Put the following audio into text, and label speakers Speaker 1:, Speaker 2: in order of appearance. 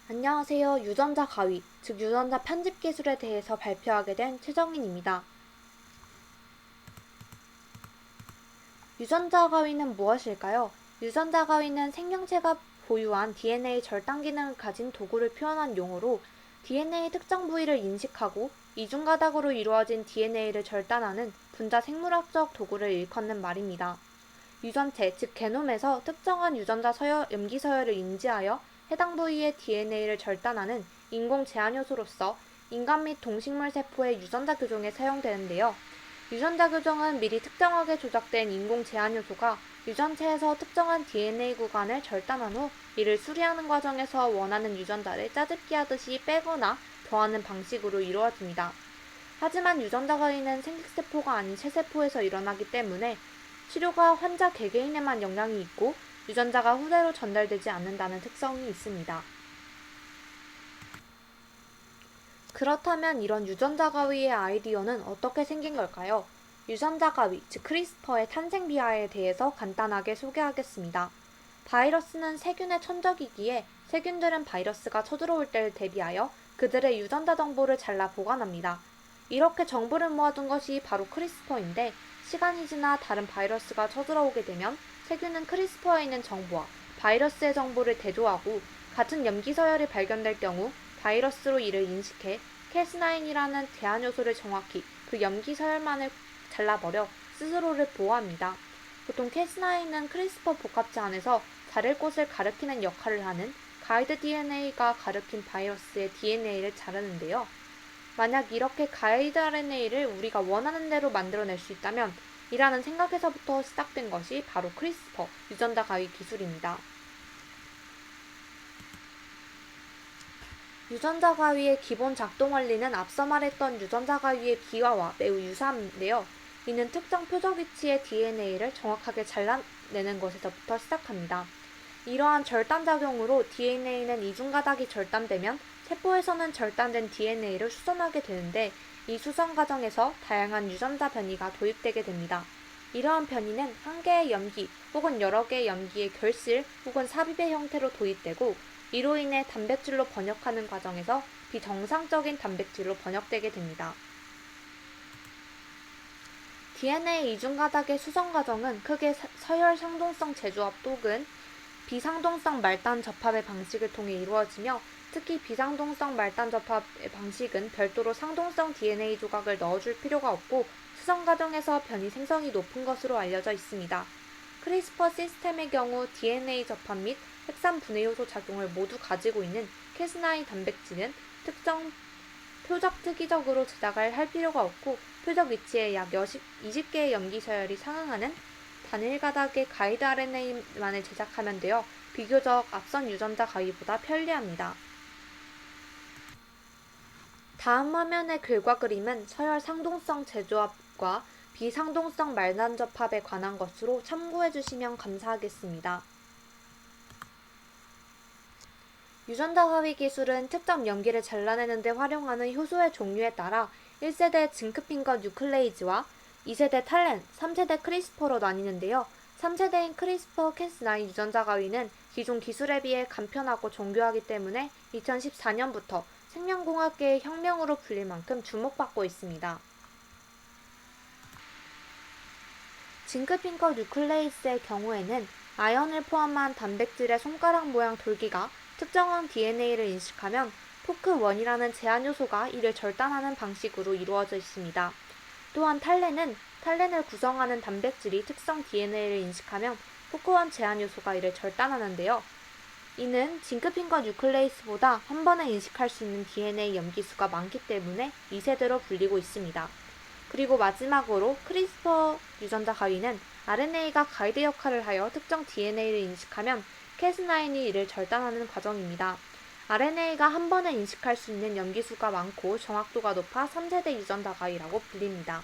Speaker 1: 안녕하세요. 유전자 가위, 즉 유전자 편집 기술에 대해서 발표하게 된 최정인입니다. 유전자 가위는 무엇일까요? 유전자 가위는 생명체가 보유한 DNA 절단 기능을 가진 도구를 표현한 용어로 DNA 특정 부위를 인식하고 이중가닥으로 이루어진 DNA를 절단하는 분자 생물학적 도구를 일컫는 말입니다. 유전체, 즉 게놈에서 특정한 유전자 염기 서열을 인지하여 해당 부위의 DNA를 절단하는 인공 제한 요소로서 인간 및 동식물 세포의 유전자 교정에 사용되는데요. 유전자 교정은 미리 특정하게 조작된 인공 제한 요소가 유전체에서 특정한 DNA 구간을 절단한 후 이를 수리하는 과정에서 원하는 유전자를 짜집기 하듯이 빼거나 더하는 방식으로 이루어집니다. 하지만 유전자 가위는 생식세포가 아닌 체세포에서 일어나기 때문에 치료가 환자 개개인에만 영향이 있고 유전자가 후대로 전달되지 않는다는 특성이 있습니다. 그렇다면 이런 유전자 가위의 아이디어는 어떻게 생긴 걸까요? 유전자 가위, 즉 크리스퍼의 탄생 비화에 대해서 간단하게 소개하겠습니다. 바이러스는 세균의 천적이기에 세균들은 바이러스가 쳐들어올 때를 대비하여 그들의 유전자 정보를 잘라 보관합니다. 이렇게 정보를 모아둔 것이 바로 크리스퍼인데 시간이 지나 다른 바이러스가 쳐들어오게 되면 세균은 크리스퍼에 있는 정보와 바이러스의 정보를 대조하고 같은 염기 서열이 발견될 경우 바이러스로 이를 인식해 캐스9이라는 제한 요소를 정확히 그 염기 서열만을 잘라버려 스스로를 보호합니다. 보통 캐스9은 크리스퍼 복합체 안에서 자를 곳을 가리키는 역할을 하는 가이드 DNA가 가리킨 바이러스의 DNA를 자르는데요. 만약 이렇게 가이드 RNA를 우리가 원하는 대로 만들어낼 수 있다면 이라는 생각에서부터 시작된 것이 바로 크리스퍼, 유전자 가위 기술입니다. 유전자 가위의 기본 작동 원리는 앞서 말했던 유전자 가위의 비화와 매우 유사한데요. 이는 특정 표적 위치의 DNA를 정확하게 잘라내는 것에서부터 시작합니다. 이러한 절단작용으로 DNA는 이중가닥이 절단되면 세포에서는 절단된 DNA를 수선하게 되는데 이 수선 과정에서 다양한 유전자 변이가 도입되게 됩니다. 이러한 변이는 한 개의 염기 혹은 여러 개의 염기의 결실 혹은 삽입의 형태로 도입되고 이로 인해 단백질로 번역하는 과정에서 비정상적인 단백질로 번역되게 됩니다. DNA 이중가닥의 수선 과정은 크게 서열 상동성 재조합 또는 비상동성 말단 접합의 방식을 통해 이루어지며 특히 비상동성 말단 접합의 방식은 별도로 상동성 DNA 조각을 넣어줄 필요가 없고 수선 과정에서 변이 생성이 높은 것으로 알려져 있습니다. 크리스퍼 시스템의 경우 DNA 접합 및 핵산 분해 요소 작용을 모두 가지고 있는 캐스9 단백질은 특정 표적 특이적으로 제작을 할 필요가 없고 표적 위치에 약 20개의 염기 서열이 상응하는 단일 가닥의 가이드 RNA만을 제작하면 되어 비교적 앞선 유전자 가위보다 편리합니다. 다음 화면의 글과 그림은 서열 상동성 재조합과 비상동성 말단 접합에 관한 것으로 참고해 주시면 감사하겠습니다. 유전자 가위 기술은 특정 염기를 잘라내는 데 활용하는 효소의 종류에 따라 1세대 징크핀거 뉴클레이즈와 2세대 탈렌, 3세대 크리스퍼로 나뉘는데요. 3세대인 크리스퍼 캐스9 유전자 가위는 기존 기술에 비해 간편하고 정교하기 때문에 2014년부터 생명공학계의 혁명으로 불릴 만큼 주목받고 있습니다. 징크핀거 뉴클레이스의 경우에는 아연을 포함한 단백질의 손가락 모양 돌기가 특정한 DNA를 인식하면 포크1이라는 제한 요소가 이를 절단하는 방식으로 이루어져 있습니다. 또한 탈렌을 구성하는 단백질이 특성 DNA를 인식하면 포크1 제한 요소가 이를 절단하는데요. 이는 징크핀거 뉴클레이스보다 한 번에 인식할 수 있는 DNA 염기수가 많기 때문에 2세대로 불리고 있습니다. 그리고 마지막으로 크리스퍼 유전자 가위는 RNA가 가이드 역할을 하여 특정 DNA를 인식하면 캐스9이 이를 절단하는 과정입니다. RNA가 한 번에 인식할 수 있는 염기수가 많고 정확도가 높아 3세대 유전자 가위라고 불립니다.